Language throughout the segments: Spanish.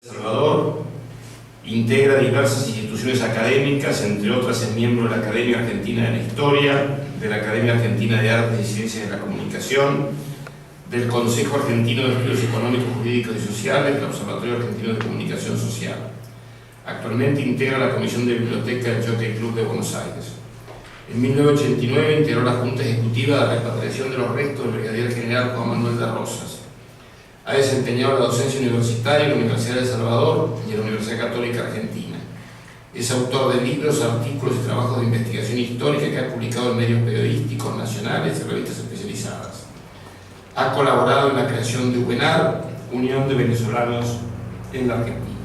Salvador, integra diversas instituciones académicas, entre otras es miembro de la Academia Argentina de la Historia, de la Academia Argentina de Artes y Ciencias de la Comunicación, del Consejo Argentino de Estudios Económicos, Jurídicos y Sociales, del Observatorio Argentino de Comunicación Social. Actualmente integra la Comisión de Biblioteca del Jockey Club de Buenos Aires. En 1989 integró la Junta Ejecutiva de la repatriación de los restos del brigadier general Juan Manuel de Rosas. Ha desempeñado la docencia universitaria en la Universidad de El Salvador y en la Universidad Católica Argentina. Es autor de libros, artículos y trabajos de investigación histórica que ha publicado en medios periodísticos nacionales y revistas especializadas. Ha colaborado en la creación de UBENAR, Unión de Venezolanos en la Argentina.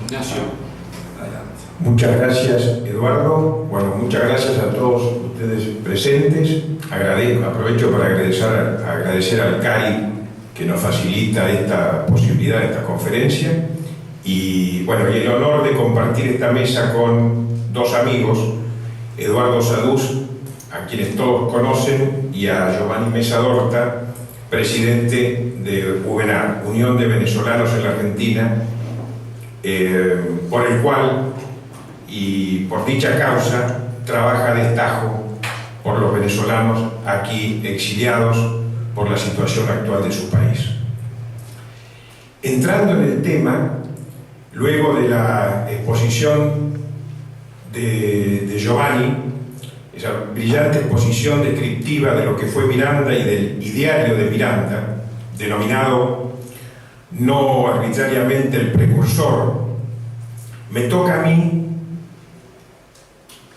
Ignacio, adelante. Muchas gracias, Eduardo. Bueno, muchas gracias a todos ustedes presentes. Aprovecho para agradecer al CAI que nos facilita esta posibilidad, esta conferencia, y bueno, y el honor de compartir esta mesa con dos amigos, Eduardo Sadús, a quienes todos conocen, y a Giovanni Mesadorta, presidente de UBENAR, Unión de Venezolanos en la Argentina, por el cual y por dicha causa trabaja a destajo por los venezolanos aquí exiliados por la situación actual de su país. Entrando en el tema, luego de la exposición de Giovanni, esa brillante exposición descriptiva de lo que fue Miranda y del ideario de Miranda, denominado no arbitrariamente el precursor, me toca a mí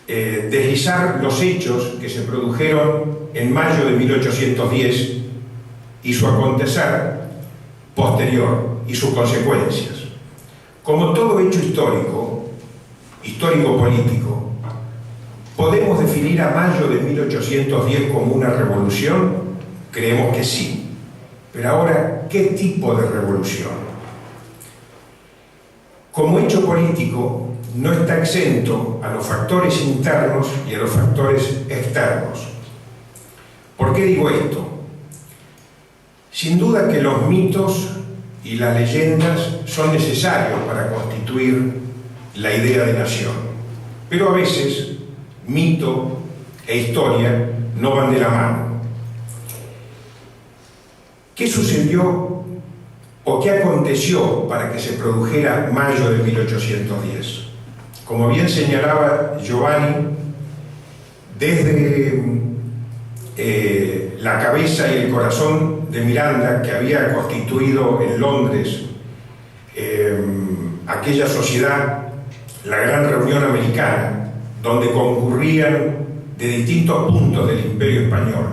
deslizar los hechos que se produjeron en mayo de 1810 y su acontecer posterior y sus consecuencias. Como todo hecho histórico-político, ¿podemos definir a mayo de 1810 como una revolución? Creemos que sí. Pero ahora, ¿qué tipo de revolución? Como hecho político, no está exento a los factores internos y a los factores externos. ¿Por qué digo esto? Sin duda que los mitos y las leyendas son necesarios para constituir la idea de nación, pero a veces mito e historia no van de la mano. ¿Qué sucedió o qué aconteció para que se produjera mayo de 1810? Como bien señalaba Giovanni, desde la cabeza y el corazón de Miranda, que había constituido en Londres aquella sociedad, la Gran Reunión Americana, donde concurrían de distintos puntos del Imperio Español.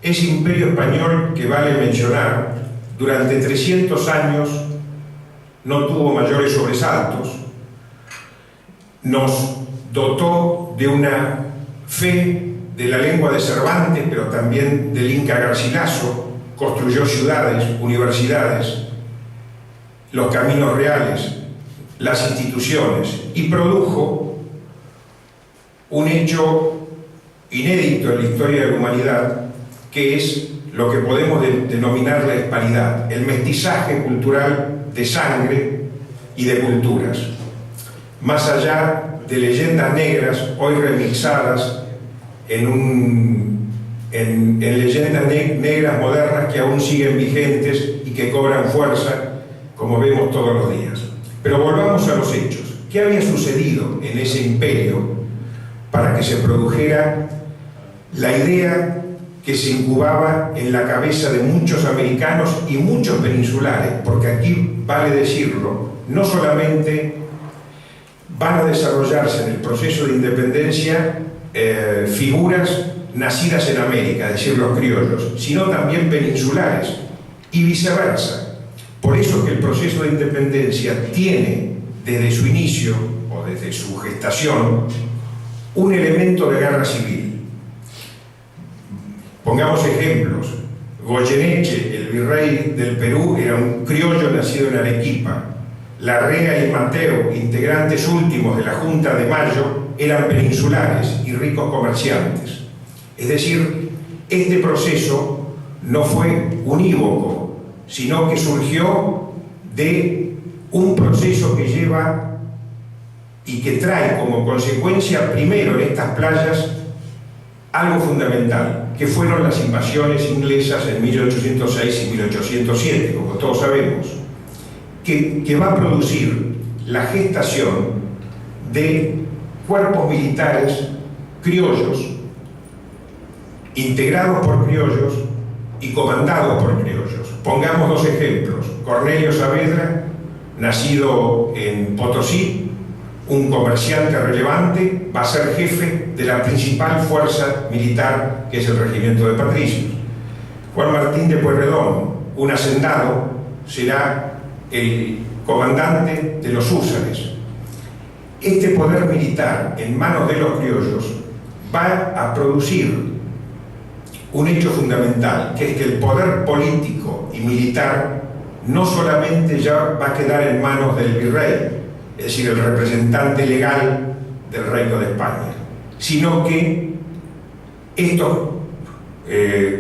Ese Imperio Español, que vale mencionar, durante 300 años no tuvo mayores sobresaltos, nos dotó de una fe de la lengua de Cervantes, pero también del Inca Garcilaso, construyó ciudades, universidades, los caminos reales, las instituciones, y produjo un hecho inédito en la historia de la humanidad, que es lo que podemos denominar la hispanidad, el mestizaje cultural de sangre y de culturas. Más allá de leyendas negras, hoy remixadas en leyendas negras modernas que aún siguen vigentes y que cobran fuerza, como vemos todos los días. Pero volvamos a los hechos. ¿Qué había sucedido en ese imperio para que se produjera la idea que se incubaba en la cabeza de muchos americanos y muchos peninsulares? Porque aquí, vale decirlo, no solamente van a desarrollarse en el proceso de independencia figuras nacidas en América, es decir, los criollos, sino también peninsulares y viceversa. Por eso que el proceso de independencia tiene desde su inicio o desde su gestación un elemento de guerra civil. Pongamos ejemplos. Goyeneche, el virrey del Perú, era un criollo nacido en Arequipa. Larrea y Mateo, integrantes últimos de la Junta de Mayo, eran peninsulares y ricos comerciantes. Es decir, este proceso no fue unívoco, sino que surgió de un proceso que lleva y que trae como consecuencia, primero en estas playas, algo fundamental, que fueron las invasiones inglesas en 1806 y 1807, como todos sabemos, que va a producir la gestación de cuerpos militares criollos, integrados por criollos y comandados por criollos. Pongamos dos ejemplos. Cornelio Saavedra, nacido en Potosí, un comerciante relevante, va a ser jefe de la principal fuerza militar, que es el Regimiento de Patricios. Juan Martín de Pueyrredón, un hacendado, será el comandante de los húsares. Este poder militar en manos de los criollos va a producir un hecho fundamental, que es que el poder político y militar no solamente ya va a quedar en manos del virrey, es decir, el representante legal del Reino de España, sino que estos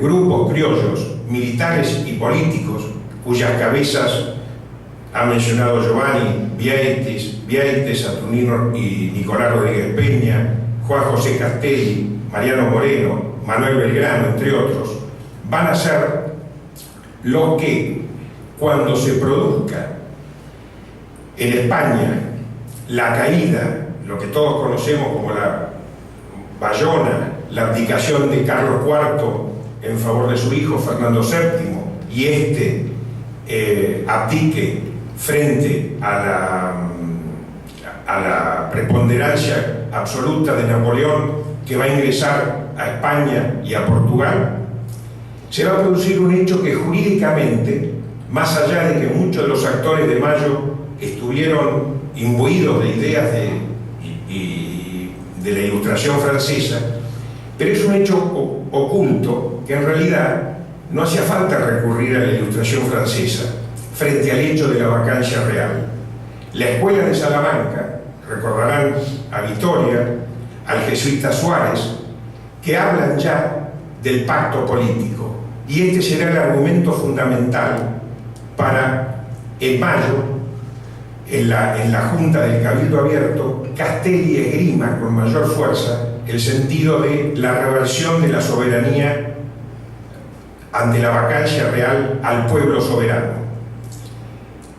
grupos criollos, militares y políticos, cuyas cabezas ha mencionado Giovanni, Vieites, Saturnino y Nicolás Rodríguez Peña, Juan José Castelli, Mariano Moreno, Manuel Belgrano, entre otros, van a ser los que, cuando se produzca en España la caída, lo que todos conocemos como la Bayona, la abdicación de Carlos IV en favor de su hijo Fernando VII, y este abdique frente a la preponderancia absoluta de Napoleón, que va a ingresar a España y a Portugal, se va a producir un hecho que jurídicamente, más allá de que muchos de los actores de Mayo estuvieron imbuidos de ideas de la Ilustración francesa, pero es un hecho oculto que en realidad no hacía falta recurrir a la Ilustración francesa frente al hecho de la vacancia real. La escuela de Salamanca, recordarán a Vitoria, al jesuita Suárez, que hablan ya del pacto político, y este será el argumento fundamental para, en mayo, en la Junta del Cabildo Abierto, Castelli esgrima con mayor fuerza el sentido de la reversión de la soberanía ante la vacancia real al pueblo soberano.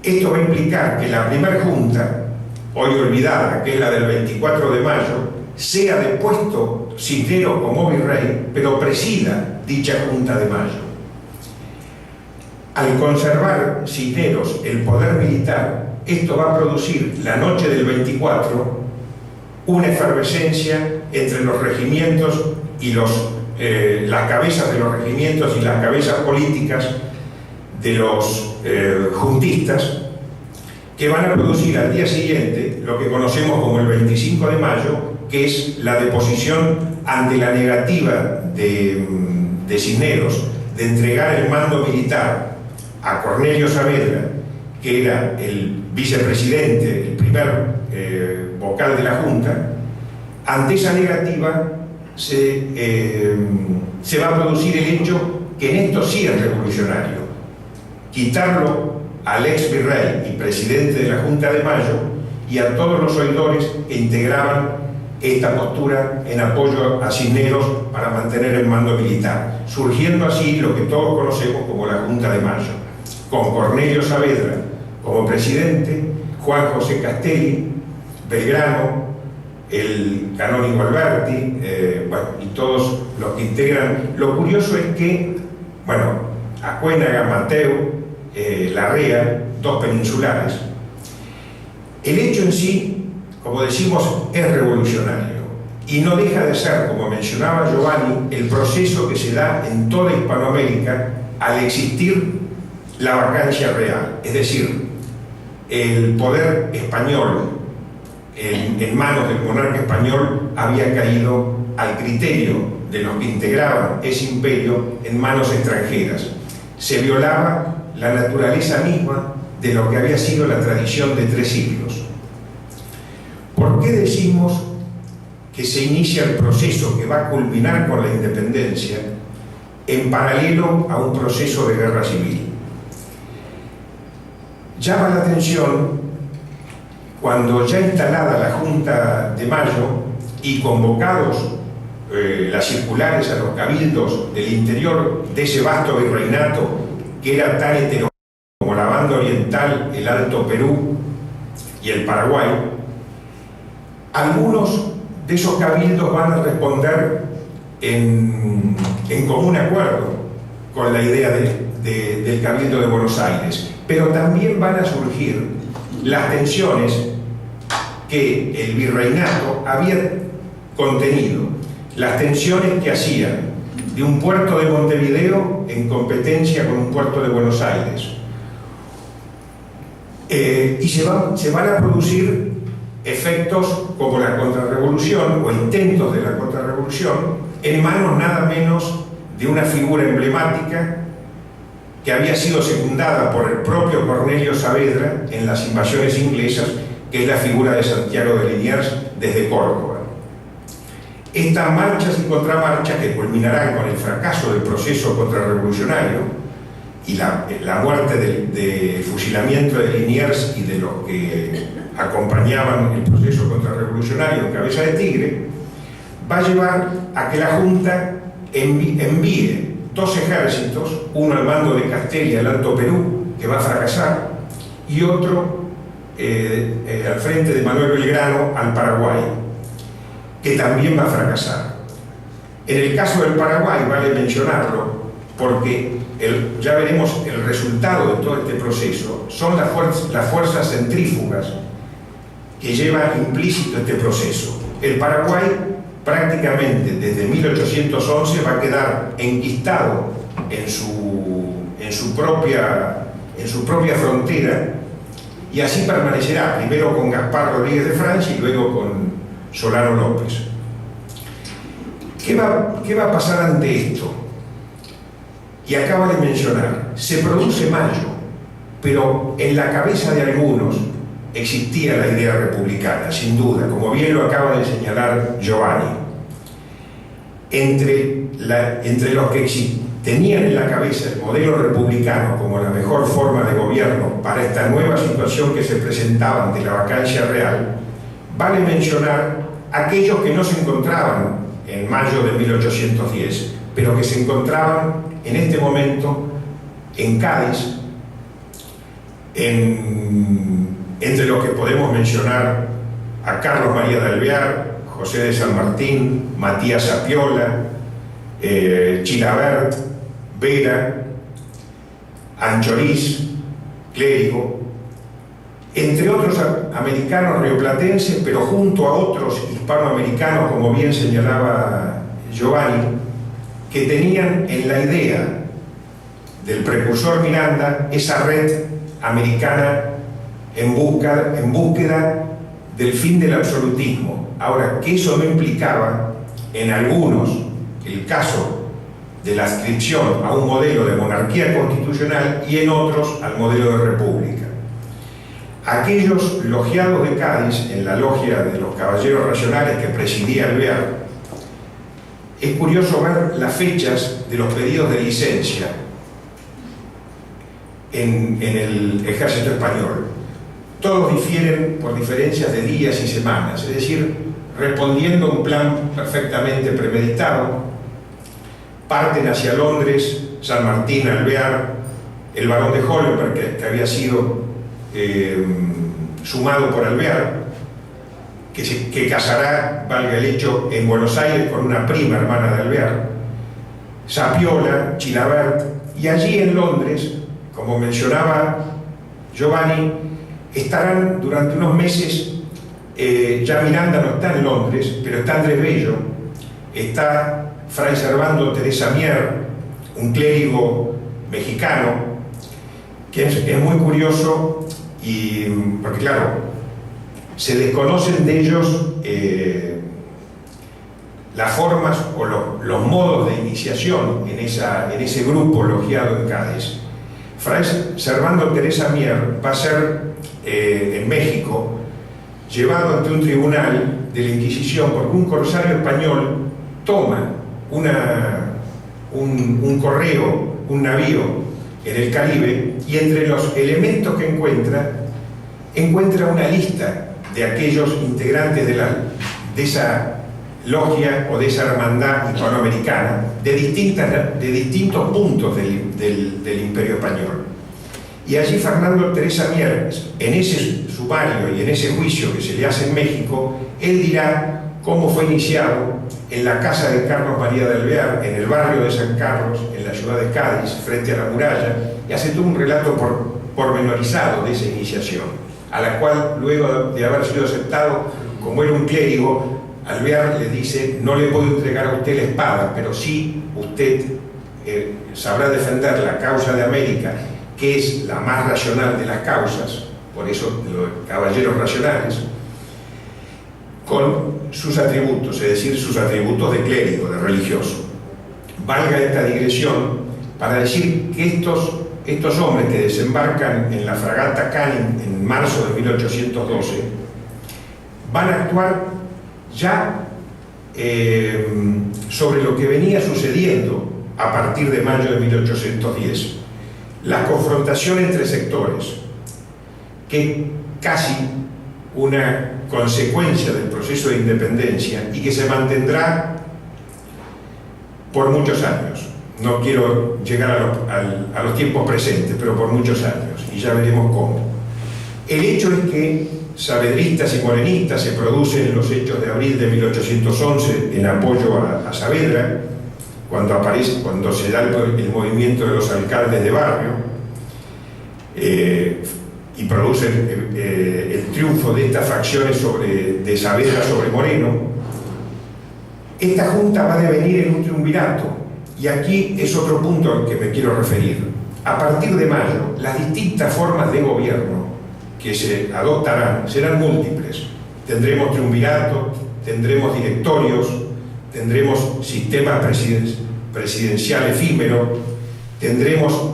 Esto va a implicar que la primera junta, hoy olvidada, que es la del 24 de mayo, sea depuesto Cisneros como virrey, pero presida dicha Junta de Mayo. Al conservar Cisneros el poder militar, esto va a producir la noche del 24 una efervescencia entre los regimientos y las cabezas de los regimientos y las cabezas políticas de los juntistas, que van a producir al día siguiente lo que conocemos como el 25 de mayo, que es la deposición ante la negativa de Cisneros de entregar el mando militar a Cornelio Saavedra, que era el vicepresidente, el primer vocal de la Junta. Ante esa negativa se va a producir el hecho que en esto sí es revolucionario: quitarlo al ex virrey y presidente de la Junta de Mayo y a todos los oidores que integraban esta postura en apoyo a Cisneros para mantener el mando militar, surgiendo así lo que todos conocemos como la Junta de Mayo, con Cornelio Saavedra como presidente, Juan José Castelli, Belgrano, el canónigo Alberti, y todos los que integran. Lo curioso es que, Acuénaga, Mateu, Larrea, dos peninsulares. El hecho en sí, como decimos, es revolucionario y no deja de ser, como mencionaba Giovanni, el proceso que se da en toda Hispanoamérica al existir la vacancia real, es decir, el poder español en manos del monarca español había caído al criterio de los que integraban ese imperio en manos extranjeras. Se violaba la naturaleza misma de lo que había sido la tradición de 3 siglos. ¿Por qué decimos que se inicia el proceso que va a culminar con la independencia en paralelo a un proceso de guerra civil? Llama la atención cuando ya instalada la Junta de Mayo y convocados las circulares a los cabildos del interior de ese vasto virreinato que era tan heterogéneo como la banda oriental, el Alto Perú y el Paraguay, algunos de esos cabildos van a responder en común acuerdo con la idea del Cabildo de Buenos Aires, pero también van a surgir las tensiones que el virreinato había contenido, las tensiones que hacían de un puerto de Montevideo en competencia con un puerto de Buenos Aires. Y se van a producir efectos como la contrarrevolución o intentos de la contrarrevolución en manos nada menos de una figura emblemática que había sido secundada por el propio Cornelio Saavedra en las invasiones inglesas, que es la figura de Santiago de Liniers desde Córdoba. Estas marchas y contramarchas, que culminarán con el fracaso del proceso contrarrevolucionario y la muerte del fusilamiento de Liniers y de los que acompañaban el proceso contrarrevolucionario en Cabeza de Tigre, va a llevar a que la Junta envíe dos ejércitos, uno al mando de Castelli, el Alto Perú, que va a fracasar, y otro al frente de Manuel Belgrano al Paraguay, que también va a fracasar. En el caso del Paraguay vale mencionarlo porque ya veremos el resultado de todo este proceso, son las fuerzas centrífugas que lleva implícito este proceso. El Paraguay prácticamente desde 1811 va a quedar enquistado en su propia frontera, y así permanecerá, primero con Gaspar Rodríguez de Francia y luego con Solano López. ¿Qué va a pasar ante esto? Y acaba de mencionar, se produce Mayo, pero en la cabeza de algunos existía la idea republicana, sin duda, como bien lo acaba de señalar Giovanni. Entre los que tenían en la cabeza el modelo republicano como la mejor forma de gobierno para esta nueva situación que se presentaba ante la vacancia real, vale mencionar aquellos que no se encontraban en mayo de 1810, pero que se encontraban en este momento en Cádiz, entre los que podemos mencionar a Carlos María de Alvear, José de San Martín, Matías Sapiola, Chilabert, Vera, Anchorís, Clérigo, entre otros americanos rioplatenses, pero junto a otros hispanoamericanos, como bien señalaba Giovanni, que tenían en la idea del precursor Miranda esa red americana en búsqueda del fin del absolutismo. Ahora, que eso no implicaba en algunos el caso de la adscripción a un modelo de monarquía constitucional y en otros al modelo de república. Aquellos logiados de Cádiz, en la logia de los caballeros racionales que presidía Alvear, es curioso ver las fechas de los pedidos de licencia en el ejército español. Todos difieren por diferencias de días y semanas, es decir, respondiendo a un plan perfectamente premeditado. Parten hacia Londres, San Martín, Alvear, el barón de Hollenberg, que había sido sumado por Alvear, que casará, valga el hecho, en Buenos Aires con una prima hermana de Alvear, Sapiola, Chilabert, y allí en Londres, como mencionaba Giovanni, estarán durante unos meses. Ya Miranda no está en Londres, pero está Andrés Bello, está Fray Servando Teresa Mier, un clérigo mexicano, que es muy curioso, porque claro, se desconocen de ellos las formas o los modos de iniciación en ese grupo logiado en Cádiz. Fray Servando Teresa Mier va a ser en México llevado ante un tribunal de la Inquisición porque un corsario español toma un navío en el Caribe y entre los elementos que encuentra una lista de aquellos integrantes de esa logia o de esa hermandad hispanoamericana de distintos puntos del Imperio Español. Y allí Fernando Teresa Mier, en ese sumario y en ese juicio que se le hace en México, él dirá cómo fue iniciado en la casa de Carlos María de Alvear, en el barrio de San Carlos, en la ciudad de Cádiz, frente a la muralla, y hace todo un relato pormenorizado de esa iniciación, a la cual, luego de haber sido aceptado, como era un clérigo, Alvear le dice: no le puedo entregar a usted la espada, pero sí usted sabrá defender la causa de América, que es la más racional de las causas, por eso los caballeros racionales, con sus atributos, es decir, sus atributos de clérigo, de religioso. Valga esta digresión para decir que estos hombres que desembarcan en la fragata Canning en marzo de 1812 van a actuar ya sobre lo que venía sucediendo a partir de mayo de 1810. La confrontación entre sectores, que casi una consecuencia del proceso de independencia y que se mantendrá por muchos años. No quiero llegar a los tiempos presentes, pero por muchos años, y ya veremos cómo. El hecho es que saavedristas y morenistas se producen en los hechos de abril de 1811 en apoyo a Saavedra, cuando se da el movimiento de los alcaldes de barrio, y producen el triunfo de estas facciones de Saavedra sobre Moreno. Esta junta va a devenir en un triunvirato, y aquí es otro punto al que me quiero referir. A partir de mayo, las distintas formas de gobierno que se adoptarán serán múltiples. Tendremos triunvirato, tendremos directorios, tendremos sistema presidencial efímero, tendremos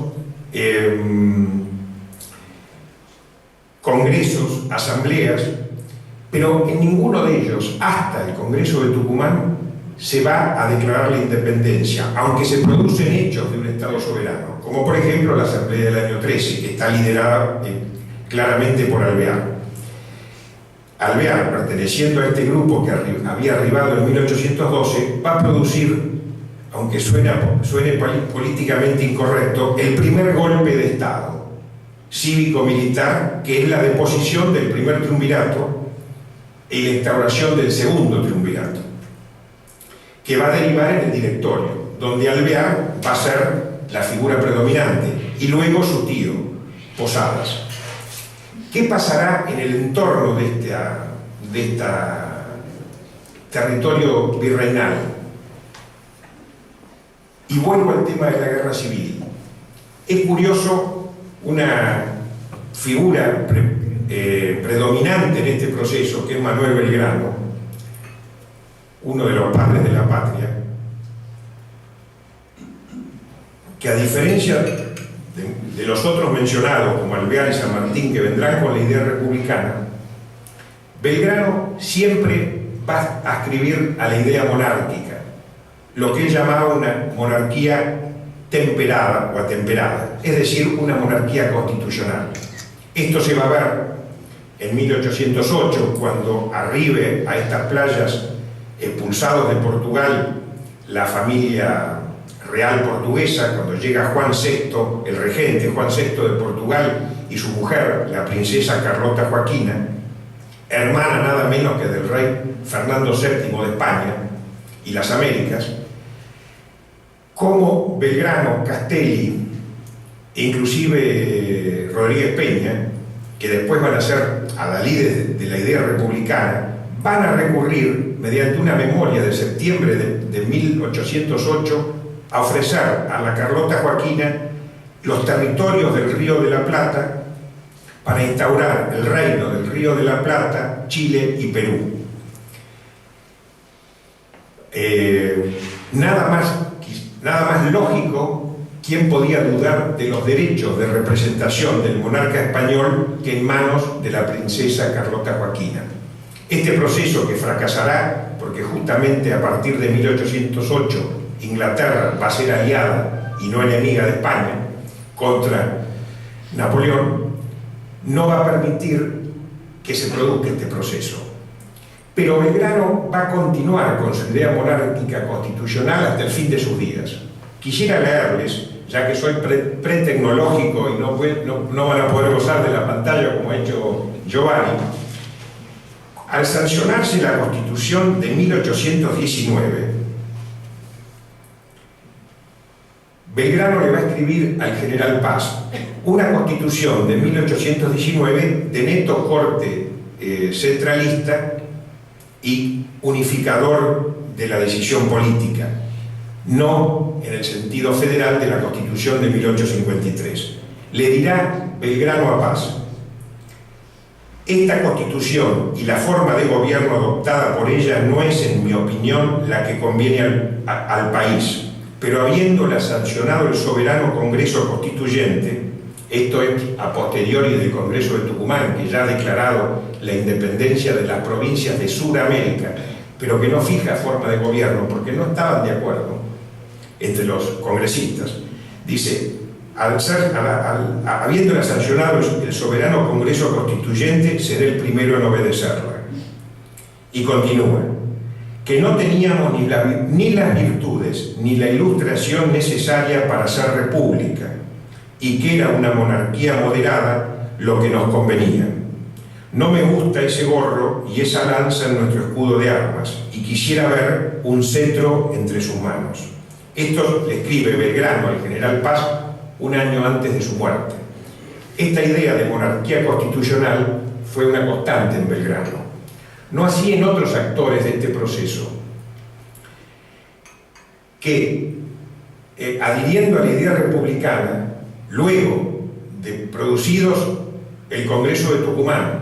congresos, asambleas, pero en ninguno de ellos, hasta el Congreso de Tucumán, se va a declarar la independencia, aunque se producen hechos de un Estado soberano, como por ejemplo la Asamblea del año 13, que está liderada claramente por Alvear. Alvear, perteneciendo a este grupo que había arribado en 1812, va a producir, aunque suene políticamente incorrecto, el primer golpe de Estado cívico-militar, que es la deposición del primer triunvirato y la instauración del segundo triunvirato, que va a derivar en el directorio, donde Alvear va a ser la figura predominante, y luego su tío, Posadas. ¿Qué pasará en el entorno de este territorio virreinal? Y vuelvo al tema de la guerra civil. Es curioso, una figura predominante en este proceso, que es Manuel Belgrano, uno de los padres de la patria, que a diferencia de los otros mencionados, como Alvear y San Martín, que vendrán con la idea republicana, Belgrano siempre va a escribir a la idea monárquica, lo que él llamaba una monarquía temperada o atemperada, es decir, una monarquía constitucional. Esto se va a ver en 1808, cuando arribe a estas playas, expulsados de Portugal, la familia real portuguesa, cuando llega Juan VI, el regente Juan VI de Portugal, y su mujer, la princesa Carlota Joaquina, hermana nada menos que del rey Fernando VII de España y las Américas, como Belgrano, Castelli e inclusive Rodríguez Peña, que después van a ser adalides de la idea republicana, van a recurrir, mediante una memoria de septiembre de 1808, a ofrecer a la Carlota Joaquina los territorios del Río de la Plata para instaurar el reino del Río de la Plata, Chile y Perú. Nada más lógico, ¿quién podía dudar de los derechos de representación del monarca español que en manos de la princesa Carlota Joaquina? Este proceso, que fracasará porque justamente a partir de 1808 Inglaterra va a ser aliada y no enemiga de España contra Napoleón, no va a permitir que se produzca este proceso. Pero Belgrano va a continuar con su idea monárquica constitucional hasta el fin de sus días. Quisiera leerles, ya que soy pre-tecnológico y no van a poder gozar de la pantalla como ha hecho Giovanni. Al sancionarse la Constitución de 1819, Belgrano le va a escribir al general Paz una Constitución de 1819 de neto corte centralista y unificador de la decisión política, no en el sentido federal de la Constitución de 1853. Le dirá Belgrano a Paz: esta Constitución y la forma de gobierno adoptada por ella no es, en mi opinión, la que conviene al país, pero habiéndola sancionado el soberano Congreso Constituyente, esto es a posteriori del Congreso de Tucumán, que ya ha declarado la independencia de las provincias de Sudamérica, pero que no fija forma de gobierno porque no estaban de acuerdo entre los congresistas. Dice: habiéndola sancionado el soberano Congreso Constituyente, seré el primero en obedecerla. Y continúa: que no teníamos ni las virtudes ni la ilustración necesaria para ser república, y que era una monarquía moderada lo que nos convenía. No me gusta ese gorro y esa lanza en nuestro escudo de armas, y quisiera ver un cetro entre sus manos. Esto le escribe Belgrano al general Paz un año antes de su muerte. Esta idea de monarquía constitucional fue una constante en Belgrano. No así en otros actores de este proceso, que adhiriendo a la idea republicana, luego de producidos el Congreso de Tucumán,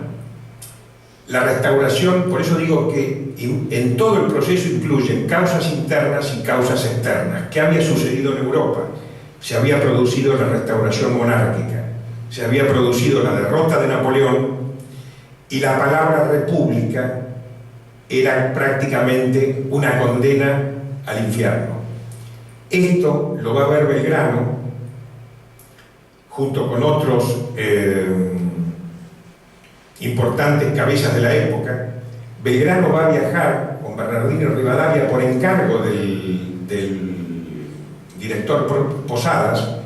la restauración, por eso digo que en todo el proceso incluyen causas internas y causas externas. ¿Qué había sucedido en Europa? Se había producido la restauración monárquica, se había producido la derrota de Napoleón, y la palabra república era prácticamente una condena al infierno. Esto lo va a ver Belgrano junto con otros importantes cabezas de la época. Belgrano va a viajar con Bernardino Rivadavia por encargo del director Posadas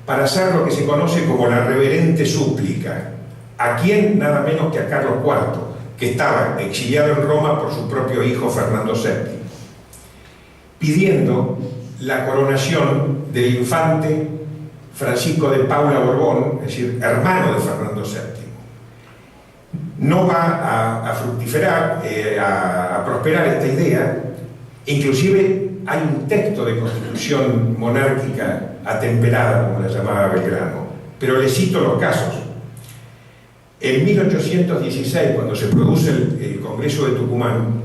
para hacer lo que se conoce como la reverente súplica. ¿A quién? Nada menos que a Carlos IV, que estaba exiliado en Roma por su propio hijo Fernando VII, pidiendo la coronación del infante Francisco de Paula Borbón, es decir, hermano de Fernando VII. No va a fructiferar, a prosperar esta idea. Inclusive hay un texto de constitución monárquica atemperada, como la llamaba Belgrano, pero le cito los casos. En 1816, cuando se produce el Congreso de Tucumán,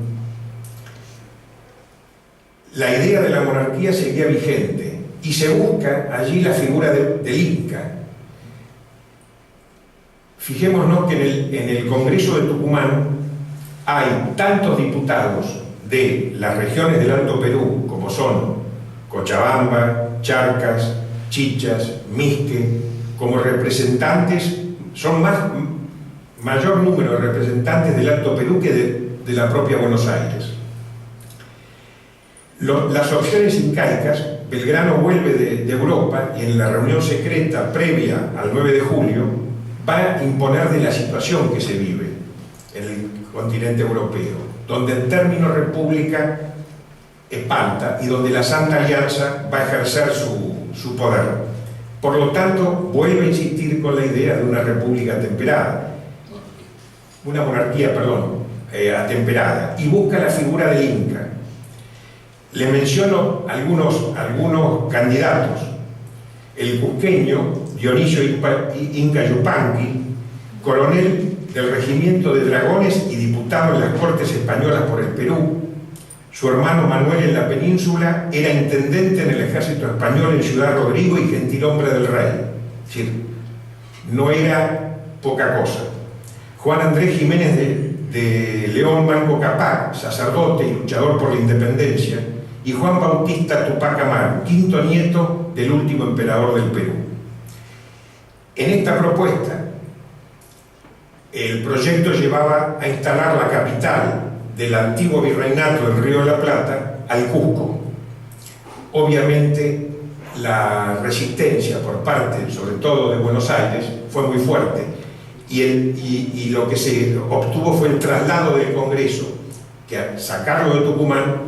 la idea de la monarquía seguía vigente y se busca allí la figura del Inca. Fijémonos que en el Congreso de Tucumán hay tantos diputados de las regiones del Alto Perú, como son Cochabamba, Charcas, Chichas, Misque, como representantes, son mayor número de representantes del Alto Perú que de la propia Buenos Aires. Las opciones incaicas, Belgrano vuelve de Europa y en la reunión secreta previa al 9 de julio va a imponer de la situación que se vive en el continente europeo, donde el término república espanta y donde la Santa Alianza va a ejercer su poder. Por lo tanto, vuelve a insistir con la idea de una república atemperada, una monarquía, atemperada, y busca la figura del Inca. Le menciono algunos candidatos: el cusqueño Dionisio Inca Yupanqui, coronel del regimiento de dragones y diputado en las Cortes Españolas por el Perú. Su hermano Manuel en la península era intendente en el ejército español en Ciudad Rodrigo y gentilhombre del rey. Es decir, no era poca cosa. Juan Andrés Jiménez de León Manco Cápac, sacerdote y luchador por la independencia, y Juan Bautista Tupac Amaru, quinto nieto del último emperador del Perú. En esta propuesta, el proyecto llevaba a instalar la capital del antiguo virreinato del Río de la Plata al Cusco. Obviamente, la resistencia por parte, sobre todo de Buenos Aires, fue muy fuerte y lo que se obtuvo fue el traslado del Congreso, que sacarlo de Tucumán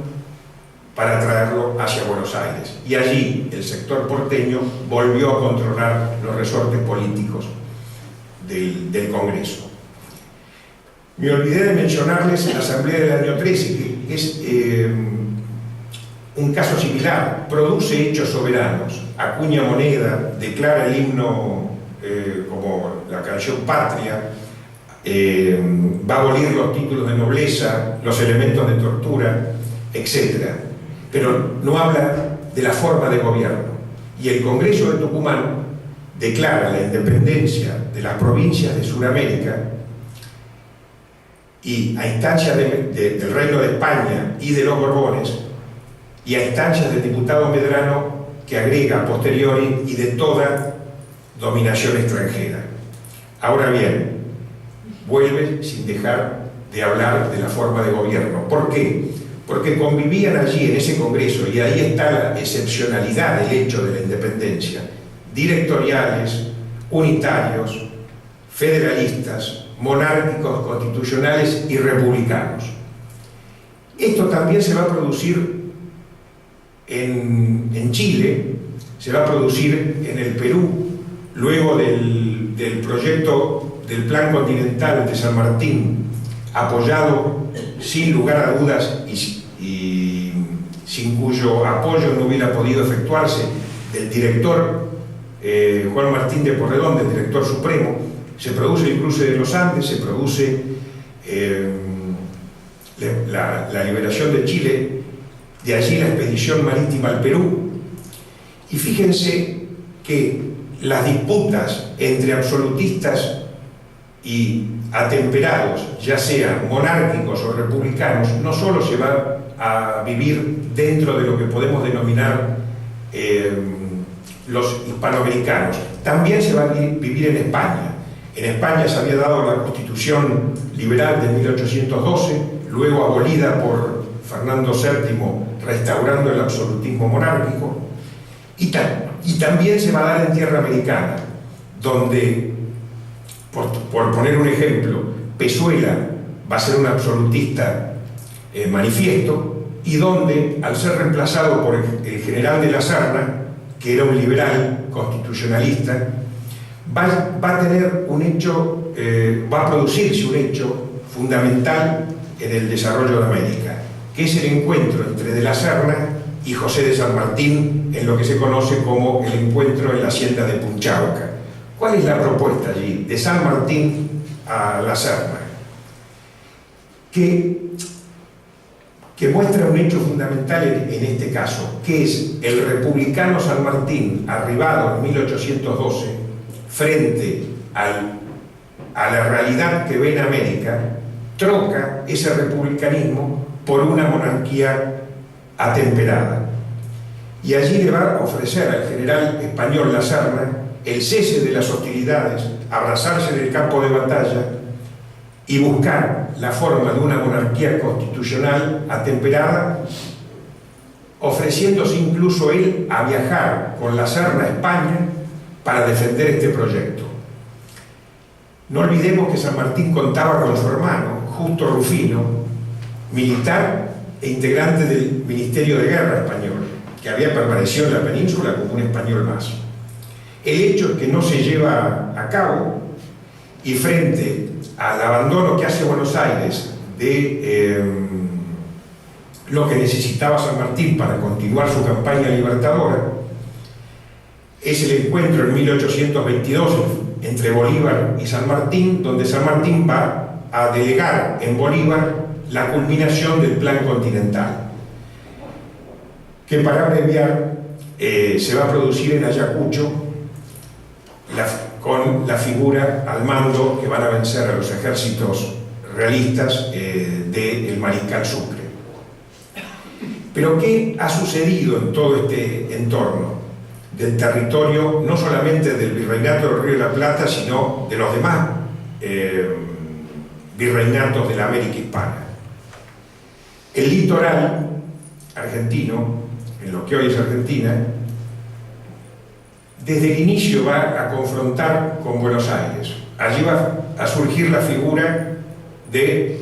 para traerlo hacia Buenos Aires. Y allí el sector porteño volvió a controlar los resortes políticos del Congreso. Me olvidé de mencionarles la Asamblea del año 13, que es un caso similar. Produce hechos soberanos, acuña moneda, declara el himno como la canción patria, va a abolir los títulos de nobleza, los elementos de tortura, etc. Pero no habla de la forma de gobierno. Y el Congreso de Tucumán declara la independencia de las provincias de Sudamérica y a instancias del Reino de España y de los Borbones, y a instancias del diputado Medrano, que agrega a posteriori y de toda dominación extranjera. Ahora bien, vuelve sin dejar de hablar de la forma de gobierno. ¿Por qué? Porque convivían allí en ese Congreso, y ahí está la excepcionalidad del hecho de la independencia, directoriales, unitarios, federalistas, monárquicos, constitucionales y republicanos. Esto también se va a producir en Chile, se va a producir en el Perú, luego del proyecto del Plan Continental de San Martín, apoyado sin lugar a dudas y sin cuyo apoyo no hubiera podido efectuarse, del director Juan Martín de Porredón, del director supremo. Se produce el cruce de los Andes, se produce la liberación de Chile, de allí la expedición marítima al Perú. Y fíjense que las disputas entre absolutistas y atemperados, ya sean monárquicos o republicanos, no solo se va a vivir dentro de lo que podemos denominar los hispanoamericanos, también se va a vivir en España. En España se había dado la Constitución Liberal de 1812, luego abolida por Fernando VII, restaurando el absolutismo monárquico, y también se va a dar en tierra americana, donde, por poner un ejemplo, Pezuela va a ser un absolutista manifiesto, y donde, al ser reemplazado por el general de la Serna, que era un liberal constitucionalista, va a tener un hecho, va a producirse un hecho fundamental en el desarrollo de América, que es el encuentro entre de la Serna y José de San Martín, en lo que se conoce como el encuentro en la hacienda de Punchauca. ¿Cuál es la propuesta allí? De San Martín a la Serna, que muestra un hecho fundamental en este caso, que es el republicano San Martín, arribado en 1812, frente a la realidad que ve en América, troca ese republicanismo por una monarquía atemperada. Y allí le va a ofrecer al general español La Serna el cese de las hostilidades, abrazarse en el campo de batalla y buscar la forma de una monarquía constitucional atemperada, ofreciéndose incluso él a viajar con La Serna a España para defender este proyecto. No olvidemos que San Martín contaba con su hermano, Justo Rufino, militar e integrante del Ministerio de Guerra español, que había permanecido en la península como un español más. El hecho es que no se lleva a cabo, y frente al abandono que hace Buenos Aires de lo que necesitaba San Martín para continuar su campaña libertadora, es el encuentro en 1822 entre Bolívar y San Martín, donde San Martín va a delegar en Bolívar la culminación del Plan Continental, que, para abreviar, se va a producir en Ayacucho, con la figura al mando que van a vencer a los ejércitos realistas del mariscal Sucre. Pero ¿qué ha sucedido en todo este entorno? del territorio, no solamente del virreinato del Río de la Plata, sino de los demás virreinatos de la América Hispana. El litoral argentino, en lo que hoy es Argentina, desde el inicio va a confrontar con Buenos Aires. Allí va a surgir la figura de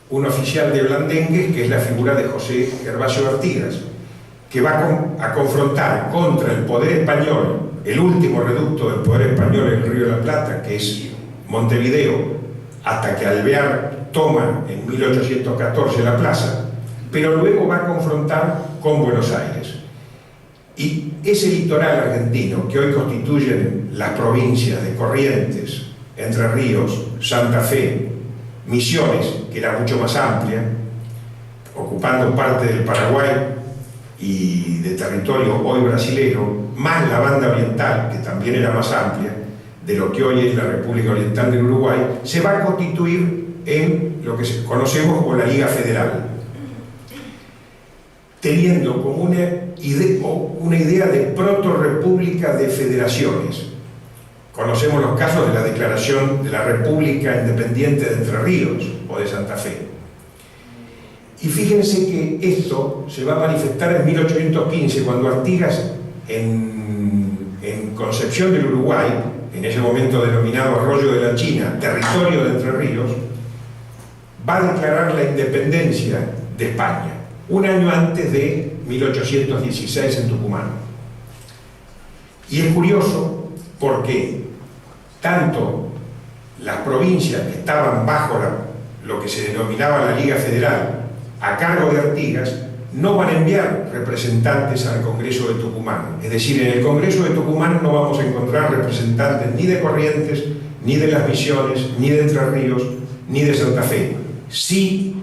un oficial de Blandengues, que es la figura de José Gervasio Artigas, que va a confrontar contra el poder español, el último reducto del poder español en el Río de la Plata, que es Montevideo, hasta que Alvear toma en 1814 la plaza, pero luego va a confrontar con Buenos Aires. Y ese litoral argentino, que hoy constituyen las provincias de Corrientes, Entre Ríos, Santa Fe, Misiones, que era mucho más amplia, ocupando parte del Paraguay y de territorio hoy brasilero, más la banda oriental, que también era más amplia, de lo que hoy es la República Oriental del Uruguay, se va a constituir en lo que conocemos como la Liga Federal, teniendo como una idea de proto-república de federaciones. Conocemos los casos de la declaración de la República Independiente de Entre Ríos o de Santa Fe. Y fíjense que esto se va a manifestar en 1815, cuando Artigas, en Concepción del Uruguay, en ese momento denominado Arroyo de la China, territorio de Entre Ríos, va a declarar la independencia de España, un año antes de 1816 en Tucumán. Y es curioso porque tanto las provincias que estaban bajo lo que se denominaba la Liga Federal, a cargo de Artigas, no van a enviar representantes al Congreso de Tucumán. Es decir, en el Congreso de Tucumán no vamos a encontrar representantes ni de Corrientes, ni de las Misiones, ni de Entre Ríos, ni de Santa Fe. Sí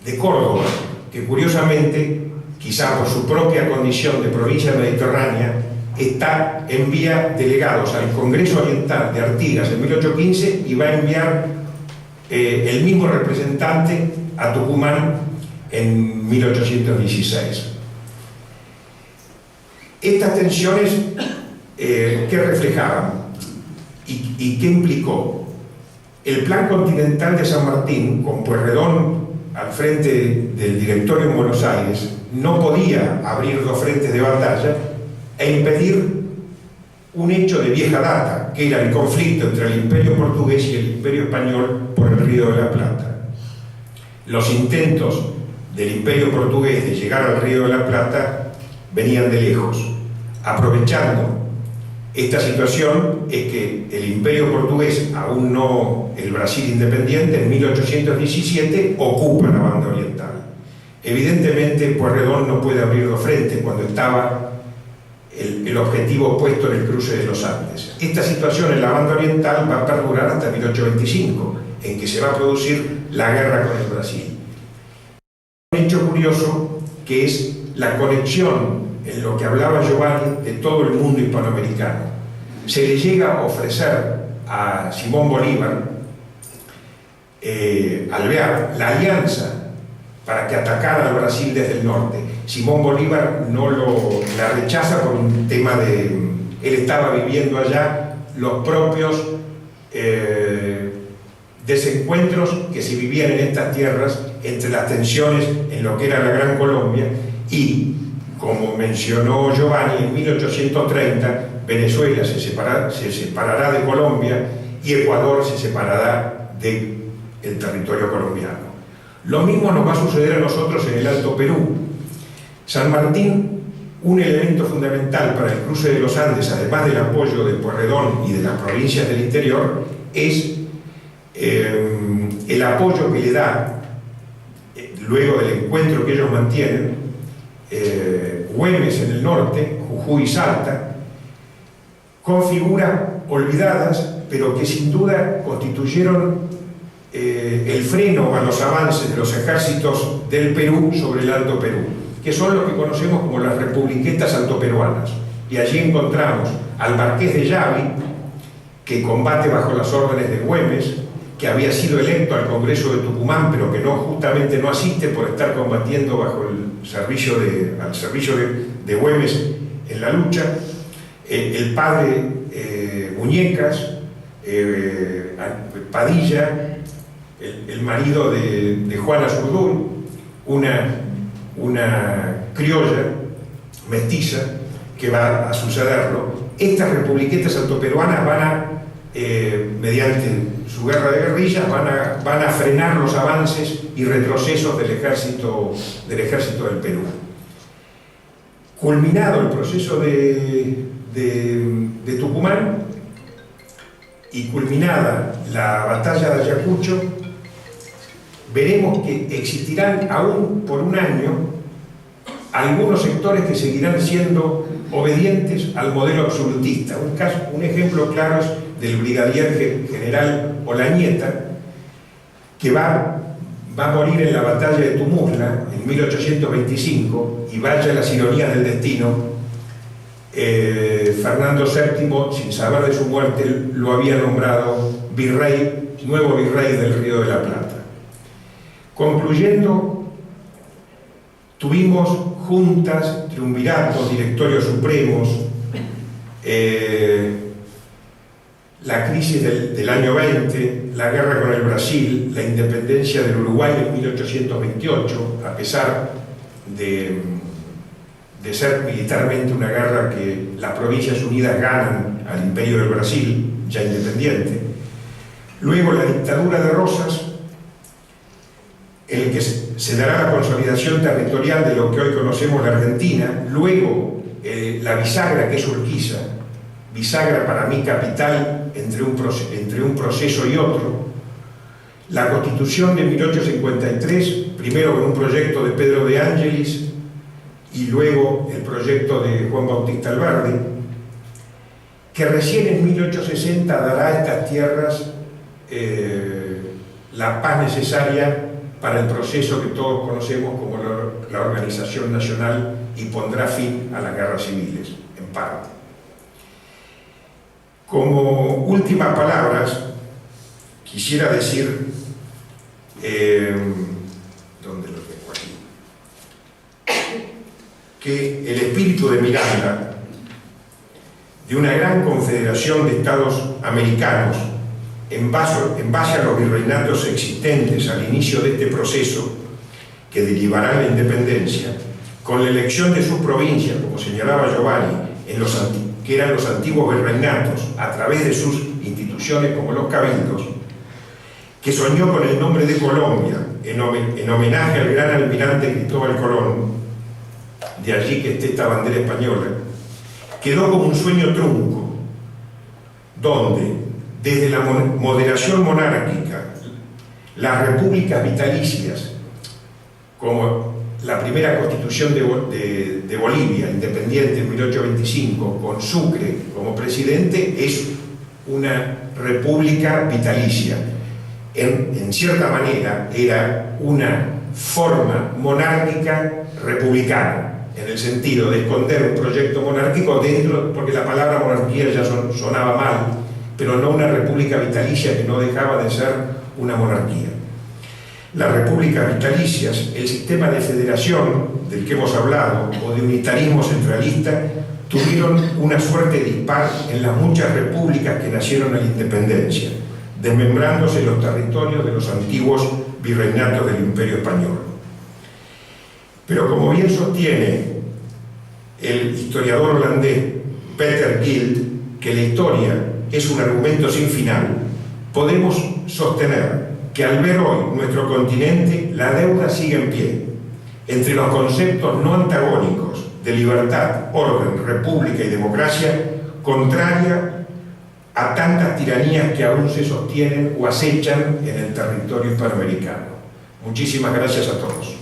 de Córdoba, que curiosamente, quizá por su propia condición de provincia mediterránea, envía delegados al Congreso Oriental de Artigas en 1815 y va a enviar el mismo representante a Tucumán en 1816. Estas tensiones, ¿qué reflejaban? ¿Y qué implicó? El Plan Continental de San Martín, con Pueyrredón al frente del directorio en Buenos Aires, no podía abrir dos frentes de batalla e impedir un hecho de vieja data, que era el conflicto entre el Imperio portugués y el Imperio español por el Río de la Plata. Los intentos del Imperio portugués de llegar al Río de la Plata venían de lejos. Aprovechando esta situación es que el Imperio portugués, aún no el Brasil independiente, en 1817 ocupa la banda oriental. Evidentemente Pueyrredón no puede abrir dos frentes cuando estaba el objetivo puesto en el cruce de los Andes. Esta situación en la banda oriental va a perdurar hasta 1825, en que se va a producir la guerra con el Brasil. Un hecho curioso que es la conexión, en lo que hablaba Giovanni, de todo el mundo hispanoamericano. Se le llega a ofrecer a Simón Bolívar, Alvear, la alianza para que atacara al Brasil desde el norte. Simón Bolívar la rechaza por un tema de... Él estaba viviendo allá los propios desencuentros que se vivían en estas tierras entre las tensiones en lo que era la Gran Colombia y, como mencionó Giovanni, en 1830 Venezuela se separará de Colombia y Ecuador se separará del territorio colombiano. Lo mismo nos va a suceder a nosotros en el Alto Perú. San Martín, un elemento fundamental para el cruce de los Andes, además del apoyo de Pueyrredón y de las provincias del interior, es el apoyo que le da, luego del encuentro que ellos mantienen, Güemes en el norte, Jujuy y Salta, con figuras olvidadas, pero que sin duda constituyeron el freno a los avances de los ejércitos del Perú sobre el Alto Perú, que son lo que conocemos como las republiquetas altoperuanas. Y allí encontramos al marqués de Yavi, que combate bajo las órdenes de Güemes, que había sido electo al Congreso de Tucumán, pero que justamente no asiste por estar combatiendo bajo al servicio de Güemes en la lucha. el padre Muñecas, Padilla, el marido de Juana Zurduy, una criolla mestiza que va a sucederlo. Estas republiquetas altoperuanas van a, mediante su guerra de guerrillas, van a frenar los avances y retrocesos del ejército del Perú. Culminado el proceso de Tucumán y culminada la batalla de Ayacucho, veremos que existirán aún por un año algunos sectores que seguirán siendo obedientes al modelo absolutista. Un ejemplo claro es del brigadier general Olañeta, que va a morir en la batalla de Tumuzla en 1825, y vaya las ironías del destino, Fernando VII, sin saber de su muerte, lo había nombrado virrey, nuevo virrey del Río de la Plata. Concluyendo, tuvimos juntas, triunviratos, directorios supremos, la crisis del año 20, la guerra con el Brasil, la independencia del Uruguay en 1828, a pesar de ser militarmente una guerra que las Provincias Unidas ganan al Imperio del Brasil, ya independiente. Luego la dictadura de Rosas, en el que se dará la consolidación territorial de lo que hoy conocemos la Argentina. Luego la bisagra, que es Urquiza, bisagra para mí capital entre un proceso y otro. La Constitución de 1853, primero con un proyecto de Pedro de Ángelis y luego el proyecto de Juan Bautista Alberdi, que recién en 1860 dará a estas tierras la paz necesaria para el proceso que todos conocemos como la Organización Nacional, y pondrá fin a las guerras civiles, en parte. Como últimas palabras, quisiera decir, ¿dónde lo tengo aquí? Que el espíritu de Miranda, de una gran confederación de estados americanos, en base a los virreinatos existentes al inicio de este proceso que derivará en la independencia, con la elección de sus provincias, como señalaba Giovanni, que eran los antiguos virreinatos, a través de sus instituciones como los cabildos, que soñó con el nombre de Colombia, en homenaje al gran almirante Cristóbal Colón, de allí que esté esta bandera española, quedó como un sueño trunco, donde desde la moderación monárquica, las repúblicas vitalicias, como la primera constitución de Bolivia, independiente en 1825, con Sucre como presidente, es una república vitalicia. En cierta manera era una forma monárquica republicana, en el sentido de esconder un proyecto monárquico dentro, porque la palabra monarquía ya sonaba mal, pero no una república vitalicia que no dejaba de ser una monarquía. Las repúblicas vitalicias, el sistema de federación del que hemos hablado, o de unitarismo centralista, tuvieron una suerte dispar en las muchas repúblicas que nacieron a la independencia, desmembrándose los territorios de los antiguos virreinatos del Imperio Español. Pero como bien sostiene el historiador holandés Peter Gild, que la historia es un argumento sin final, podemos sostener que al ver hoy nuestro continente, la deuda sigue en pie entre los conceptos no antagónicos de libertad, orden, república y democracia, contraria a tantas tiranías que aún se sostienen o acechan en el territorio hispanoamericano. Muchísimas gracias a todos.